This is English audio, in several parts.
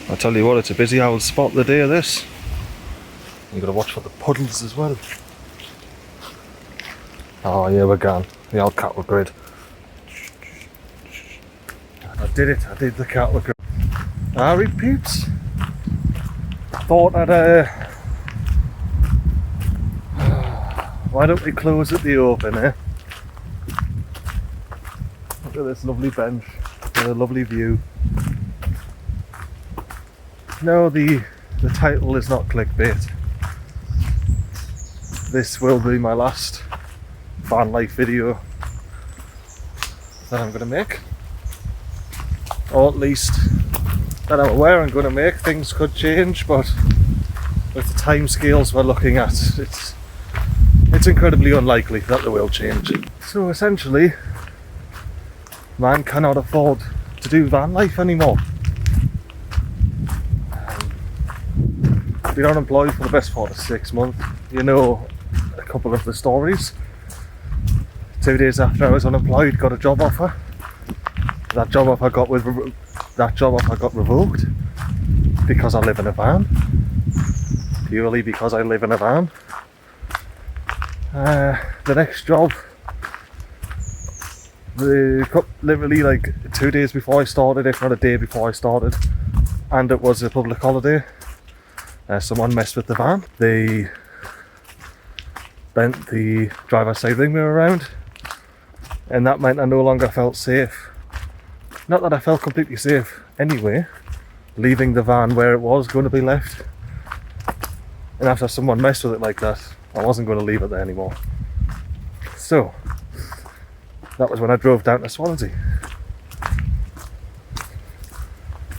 I tell you what, it's a busy old spot the day of this. You've got to watch for the puddles as well. Oh, yeah, we're gone. The old cattle grid. I did it. I did the cattle grid. Alright, peeps. Thought I'd, why don't we close at the open, eh? Look at this lovely bench with a lovely view. No, the title is not clickbait. This will be my last van life video that I'm going to make. Or at least that I'm aware I'm going to make. Things could change, but with the time scales we're looking at, it's incredibly unlikely that they will change. So essentially, man cannot afford to do van life anymore. Been unemployed for the best part of 6 months. You know a couple of the stories. 2 days after I was unemployed, got a job offer. That job offer got revoked because I live in a van. Purely because I live in a van. The next job, literally like 2 days before I started, if not a day before I started, and it was a public holiday. Someone messed with the van. They bent the driver's side wing mirror around, and that meant I no longer felt safe. Not that I felt completely safe anyway, leaving the van where it was going to be left. And after someone messed with it like that, I wasn't going to leave it there anymore. So, that was when I drove down to Swansea.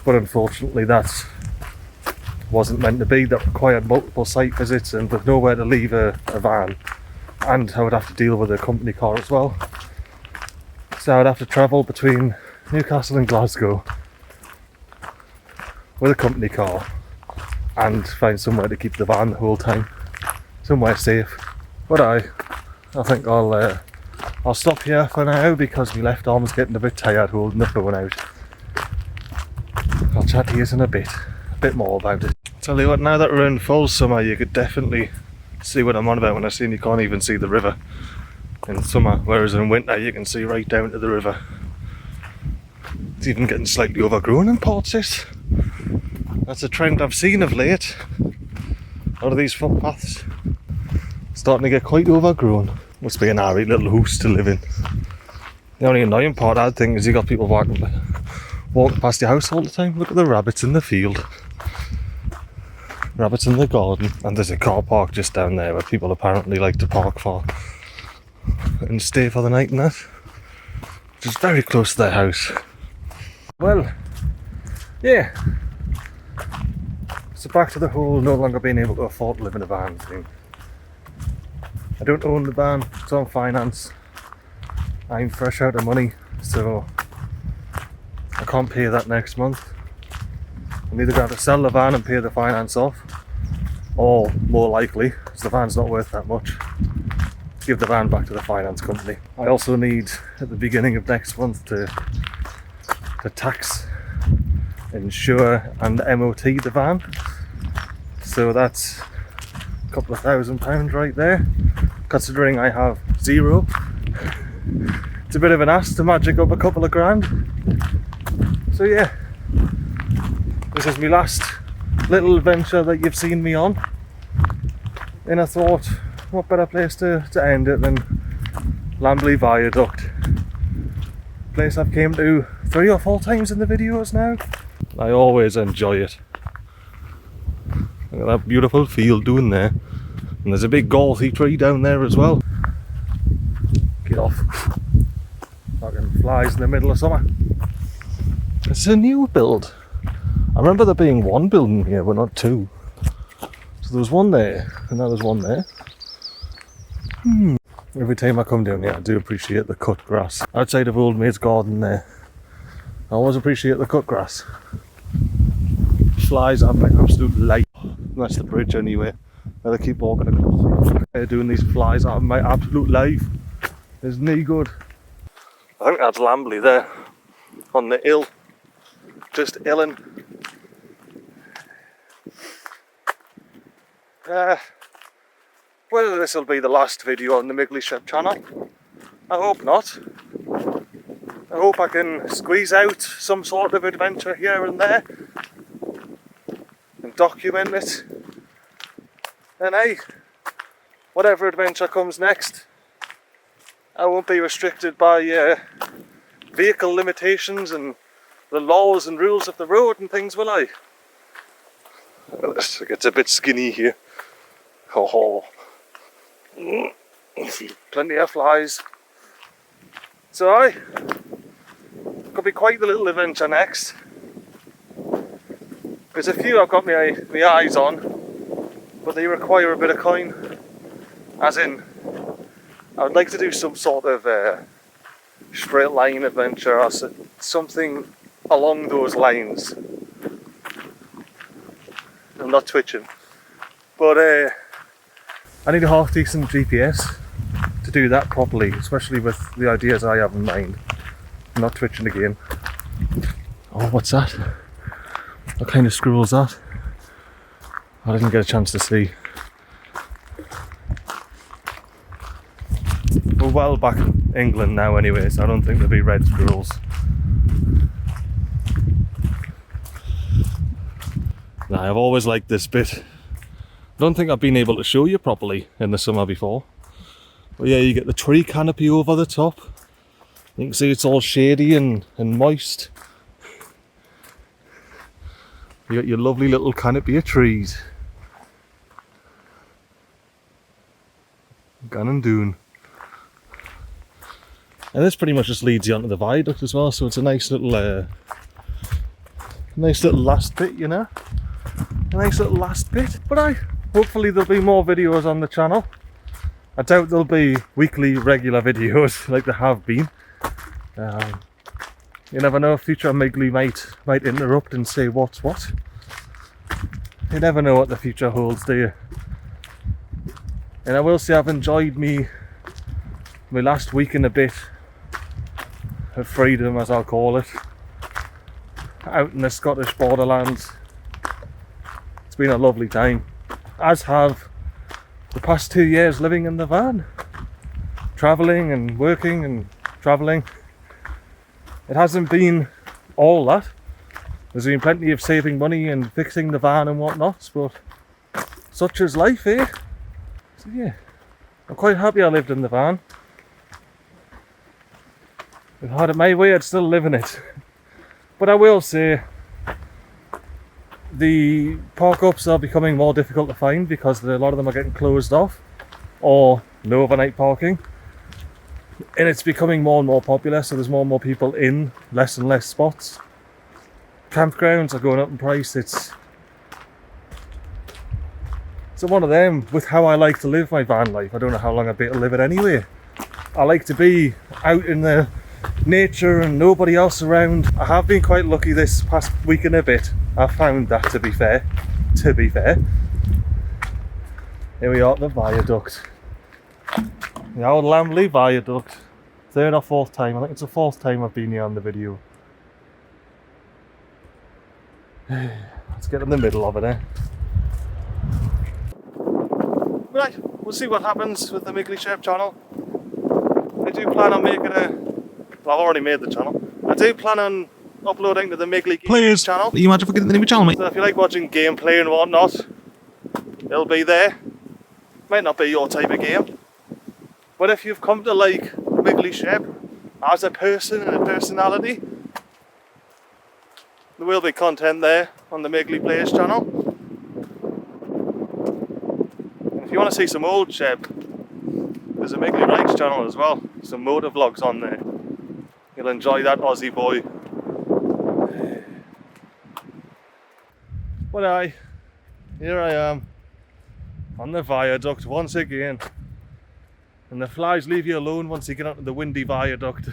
But unfortunately that wasn't meant to be. That required multiple site visits, and with nowhere to leave a van, and I would have to deal with a company car as well. So I'd have to travel between Newcastle and Glasgow with a company car and find somewhere to keep the van the whole time, somewhere safe. But I think I'll stop here for now because my left arm's getting a bit tired holding the phone out. I'll chat to you in a bit more about it. Tell you what, now that we're in full summer, you could definitely see what I'm on about when I say you can't even see the river in summer, whereas in winter you can see right down to the river. It's even getting slightly overgrown in parts. That's a trend I've seen of late. A lot of these footpaths starting to get quite overgrown. Must be an alright little house to live in. The only annoying part, I think, is you got people walking past your house all the time. Look at the rabbits in the field. Rabbits in the garden, and there's a car park just down there where people apparently like to park for and stay for the night and that, which is very close to their house. Well, yeah, so back to the whole no longer being able to afford to live in a van thing. I don't own the van, it's on finance. I'm fresh out of money, so I can't pay that next month. I'm either going to sell the van and pay the finance off, or more likely, because the van's not worth that much, give the van back to the finance company. I also need, at the beginning of next month, to tax, insure and MOT the van. So that's a couple of £1,000 right there, considering I have zero. It's a bit of an ask to magic up a couple of grand. So yeah, this is my last little venture that you've seen me on, and I thought, what better place to end it than Lambley Viaduct. Place I've came to 3 or 4 times in the videos now. I always enjoy it. Look at that beautiful field down there, and there's a big golfy tree down there as well. Get off. Fucking flies in the middle of summer. It's a new build. I remember there being 1 building here, but not 2. So there was 1 there, and now there's 1 there. Every time I come down here, I do appreciate the cut grass. Outside of Old Maid's garden there, I always appreciate the cut grass. Flies are my absolute life. That's the bridge anyway. Now they keep walking across. They're doing these flies are my absolute life. Isn't he good? I think that's Lambley there, on the hill. Just hilling. Whether this will be the last video on the MiGlyShebb channel, I hope not. I hope I can squeeze out some sort of adventure here and there and document it. And hey, whatever adventure comes next, I won't be restricted by vehicle limitations and the laws and rules of the road and things, will I? It gets a bit skinny here. Oh, plenty of flies. So aye, could be quite the little adventure next. There's a few I've got my eyes on, but they require a bit of coin. As in, I would like to do some sort of straight line adventure or something along those lines. I'm not twitching, but I need a half decent GPS to do that properly, especially with the ideas I have in mind. I'm not twitching again. Oh, what's that? What kind of squirrel is that? I didn't get a chance to see. We're well back in England now anyway, so I don't think there'll be red squirrels. Nah, I've always liked this bit. I don't think I've been able to show you properly in the summer before. But yeah, you get the tree canopy over the top. You can see it's all shady and moist. You got your lovely little canopy of trees. Gannon. And this pretty much just leads you onto the viaduct as well, so it's a nice little last bit, you know. A nice little last bit. But hopefully there'll be more videos on the channel. I doubt there'll be weekly regular videos like there have been. You never know, future MiGly might interrupt and say what's what. You never know what the future holds, do you? And I will say I've enjoyed my last week and a bit of freedom, as I'll call it, out in the Scottish Borderlands. It's been a lovely time, as have the past 2 years living in the van, travelling and working and travelling. It hasn't been all that. There's been plenty of saving money and fixing the van and whatnot, but such is life, eh? So yeah, I'm quite happy I lived in the van. If I had it my way, I'd still live in it. But I will say, the park-ups are becoming more difficult to find because a lot of them are getting closed off, or no overnight parking. And it's becoming more and more popular, so there's more and more people in less and less spots. Campgrounds are going up in price. It's one of them. With how I like to live my van life, I don't know how long I'd be able to live it anyway. I like to be out in the nature and nobody else around. I have been quite lucky this past week and a bit. I've found that, to be fair. Here we are at the viaduct. The old Lamley viaduct. Third or fourth time. I think it's the fourth time I've been here on the video. Let's get in the middle of it, eh? Right, we'll see what happens with the MiGlyShebb channel. I do plan on making well, I've already made the channel. I do plan on uploading to the MiGly channel. You might forget the name of the channel, mate. So if you like watching gameplay and whatnot, it'll be there. Might not be your type of game, but if you've come to like MiGlyShebb as a person and a personality, there will be content there on the MiGly Plays channel. And if you want to see some old Shebb, there's a MiGly Rides channel as well. Some motor vlogs on there. You'll enjoy that, Aussie boy. But here I am on the viaduct once again. And the flies leave you alone once you get onto the windy viaduct.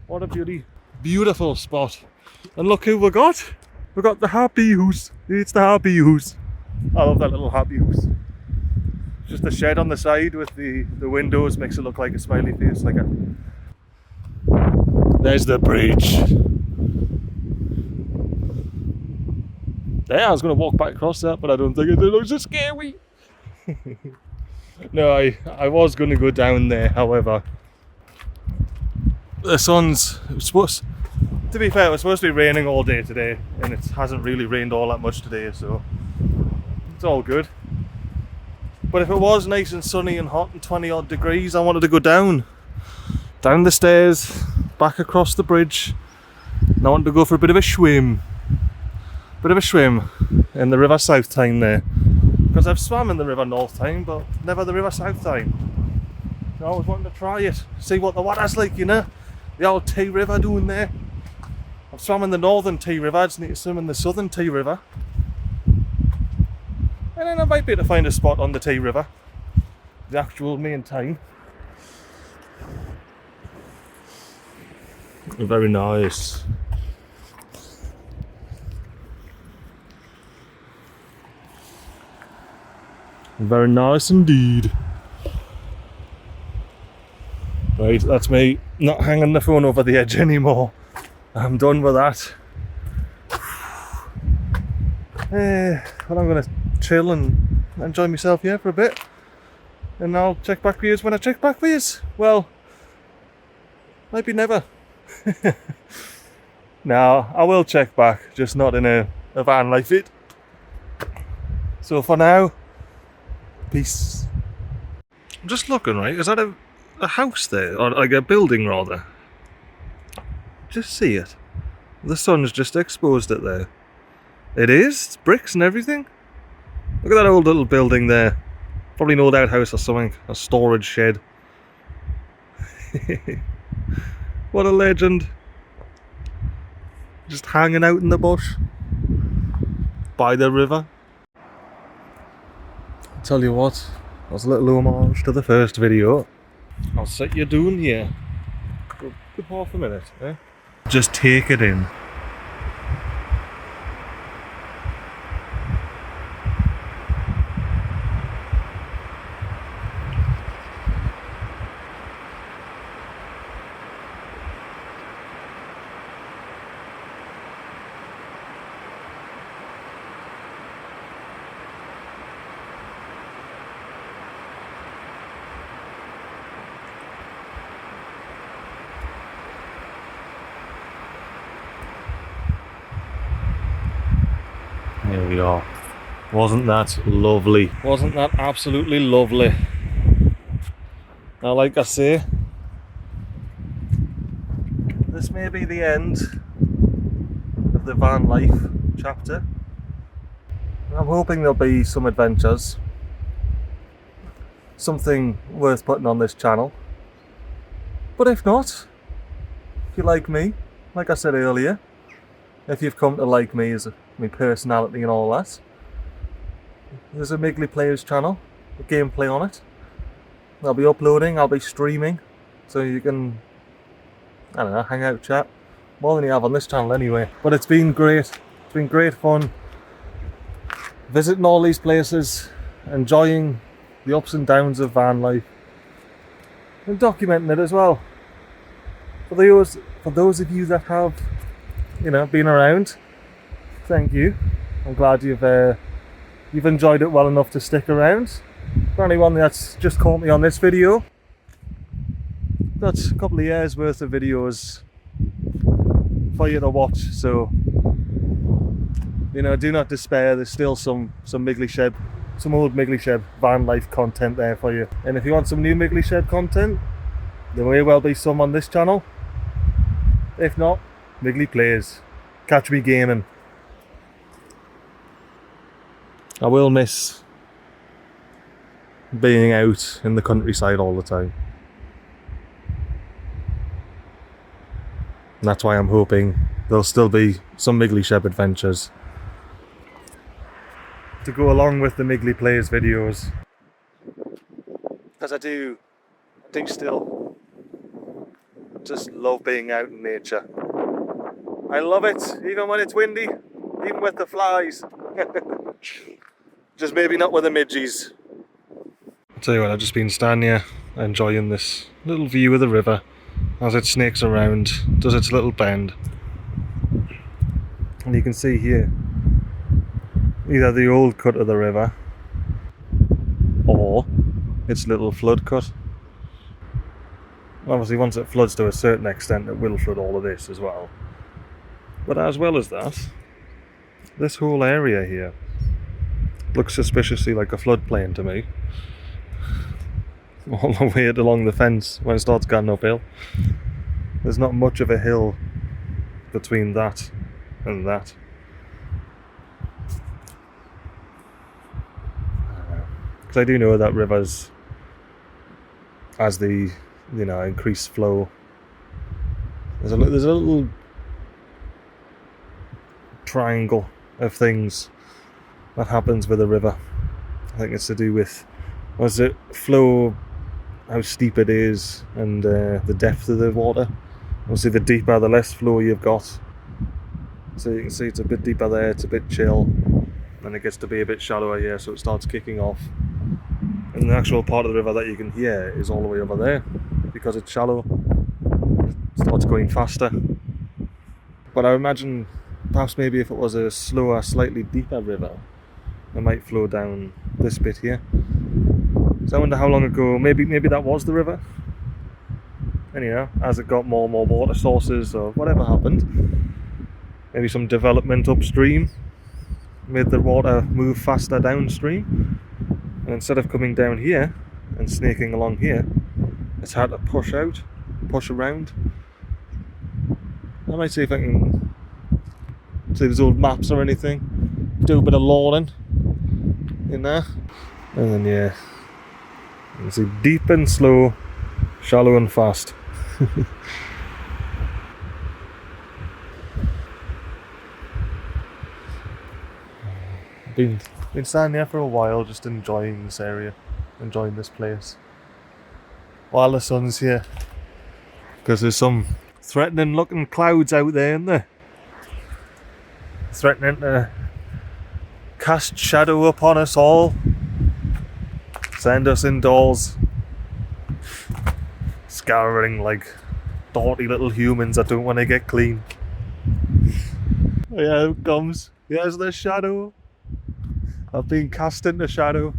What a beautiful spot. And look who we got. We got the happy house. It's the happy house. I love that little happy house. Just a shed on the side with the windows, makes it look like a smiley face. There's the bridge. Yeah, I was going to walk back across that, but I don't think it looks so scary. No, I was going to go down there, however, the sun's supposed, to be fair, it was supposed to be raining all day today, and it hasn't really rained all that much today, so it's all good. But if it was nice and sunny and hot and 20 odd degrees, I wanted to go down the stairs, back across the bridge, and I wanted to go for a bit of a swim in the River South Tyne there, because I've swam in the River North Tyne but never the River South Tyne. I always wanted to try it, see what the water's like, you know, the old Tay River down there. I've swam in the northern Tay River, I just need to swim in the southern Tay River, and then I might be able to find a spot on the Tay River, the actual main Tyne. Very nice. Very nice indeed. Right, that's me not hanging the phone over the edge anymore. I'm done with that. Well, I'm going to chill and enjoy myself here for a bit. And I'll check back with you when I check back with you. Well, might be never. No, I will check back, just not in a van life fit. So for now, peace. I'm just looking, right? Is that a house there? Or like a building rather? Just see it. The sun's just exposed it there. It is? It's bricks and everything? Look at that old little building there. Probably an old outhouse or something. A storage shed. What a legend. Just hanging out in the bush. By the river. Tell you what, that's a little homage to the first video. I'll set you down here for a good half a minute, eh? Just take it in. Here we are. Wasn't that lovely? Wasn't that absolutely lovely? Now, like I say, this may be the end of the van life chapter. I'm hoping there'll be some adventures, something worth putting on this channel. But if not, if you like me, like I said earlier, if you've come to like me as my personality and all that, there's a MiGly Players channel, a gameplay on it. I'll be uploading, I'll be streaming, so you can, I don't know, hang out, chat, more than you have on this channel anyway. But it's been great, it's been great fun visiting all these places, enjoying the ups and downs of van life, and documenting it as well. For those of you that have, you know, been around, thank you. I'm glad you've enjoyed it well enough to stick around. For anyone that's just caught me on this video, that's a couple of years worth of videos for you to watch, so you know, do not despair. There's still some MiGlyShebb, some old MiGlyShebb van life content there for you. And if you want some new MiGlyShebb content, there may well be some on this channel. If not, MiGly Plays. Catch me gaming. I will miss being out in the countryside all the time. And that's why I'm hoping there'll still be some MiGlyShebb adventures to go along with the MiGly Plays videos. Because I do still just love being out in nature. I love it, even when it's windy, even with the flies. Just maybe not with the midgies. I'll tell you what, I've just been standing here enjoying this little view of the river as it snakes around, does its little bend. And you can see here, either the old cut of the river or its little flood cut. Obviously once it floods to a certain extent it will flood all of this as well. But as well as that, this whole area here looks suspiciously like a floodplain to me. All the way along the fence when it starts going uphill. There's not much of a hill between that and that. Because I do know that rivers, as the increased flow, there's a little triangle of things that happens with a river. I think it's to do with flow, how steep it is, and the depth of the water. Obviously the deeper the less flow you've got. So you can see it's a bit deeper there, it's a bit chill, and it gets to be a bit shallower here, so it starts kicking off. And the actual part of the river that you can hear is all the way over there. Because it's shallow, it starts going faster. But I imagine perhaps maybe if it was a slower, slightly deeper river, it might flow down this bit here. So I wonder how long ago, maybe that was the river. And as it got more and more water sources or whatever happened, maybe some development upstream made the water move faster downstream. And instead of coming down here and snaking along here, it's hard to push around. I might see if I can see there's old maps or anything, do a bit of lawning in there. And then you can see deep and slow, shallow and fast. Been standing here for a while, just enjoying this area, enjoying this place, while the sun's here. Because there's some threatening looking clouds out there, isn't there? Threatening to cast shadow upon us all, send us indoors, scouring like dirty little humans that don't want to get clean. Oh yeah, here it comes. Here's the shadow. I've been cast into shadow.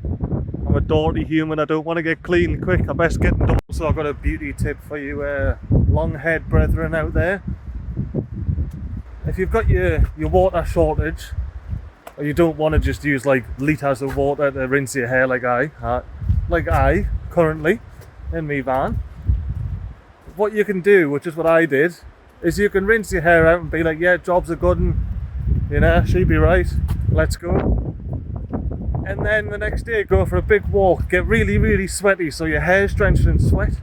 I'm a dirty human, I don't want to get clean. Quick, I best get indoors. So I've got a beauty tip for you long-haired brethren out there. If you've got your water shortage, or you don't want to just use like litres of water to rinse your hair like I currently in me van, what you can do, which is what I did, is you can rinse your hair out and be like, yeah, jobs are good and she be right, let's go. And then the next day go for a big walk, get really, really sweaty so your hair's drenched in sweat.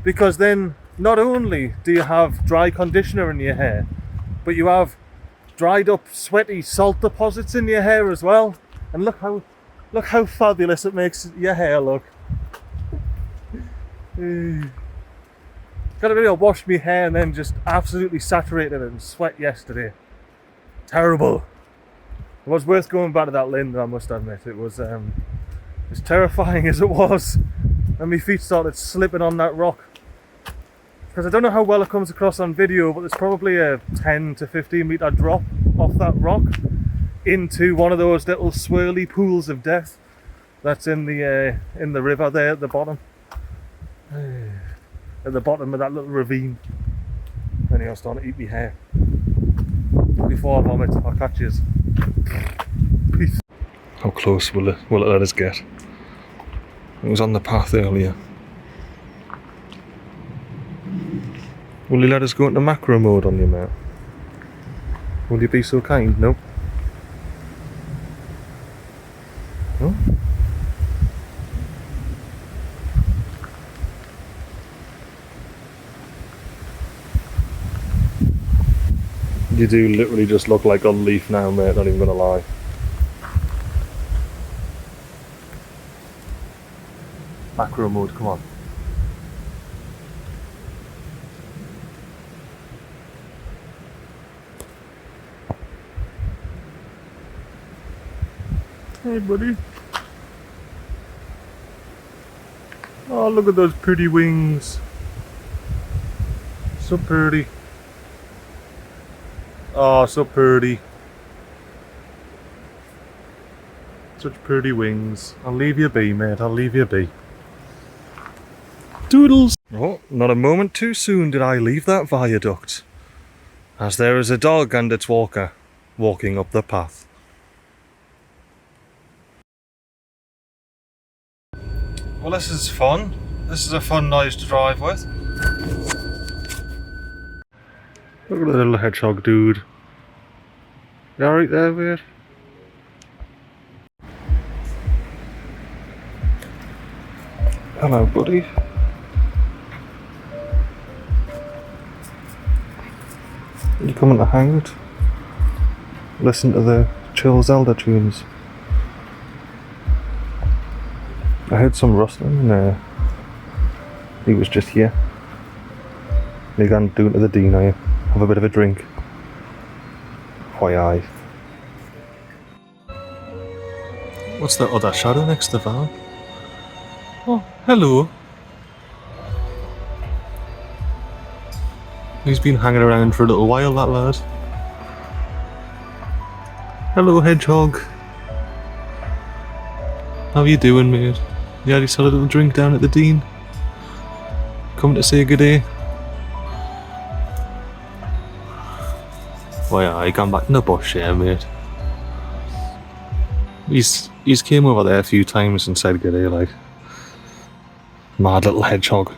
Because then not only do you have dry conditioner in your hair, but you have dried up sweaty salt deposits in your hair as well. And look how fabulous it makes your hair look. Got to really wash my hair and then just absolutely saturated in sweat yesterday. Terrible. It was worth going back to that Lynn, I must admit. It was as terrifying as it was, and my feet started slipping on that rock. Because I don't know how well it comes across on video, but there's probably a 10 to 15 metre drop off that rock into one of those little swirly pools of death that's in the river there at the bottom. At the bottom of that little ravine. Anyway, I'm starting to eat my hair. Before I vomit, I'll catch yous. Peace. How close will it let us get? It was on the path earlier. Will you let us go into macro mode on you, mate? Will you be so kind? No? No? You do literally just look like a leaf now, mate, not even gonna lie. Macro mode, come on. Hey, buddy. Oh, look at those pretty wings. So pretty. Oh, so pretty. Such pretty wings. I'll leave you be, mate. I'll leave you be. Doodles! Oh, not a moment too soon did I leave that viaduct, as there is a dog and its walker walking up the path. Well, this is fun. This is a fun noise to drive with. Look at the little hedgehog dude. You alright there, mate? Hello, buddy. You coming to hang out? Listen to the chill Zelda tunes. I heard some rustling and he was just here. You gone down to the Dean, are you? Have a bit of a drink. Why aye. What's that other shadow next to the van? Oh, hello. He's been hanging around for a little while, that lad. Hello, hedgehog. How you doing, mate? You had yourself a little drink down at the Dean? Coming to say good day? Why, I gone back in the bush here, mate. He's came over there a few times and said good day, like. Mad little hedgehog.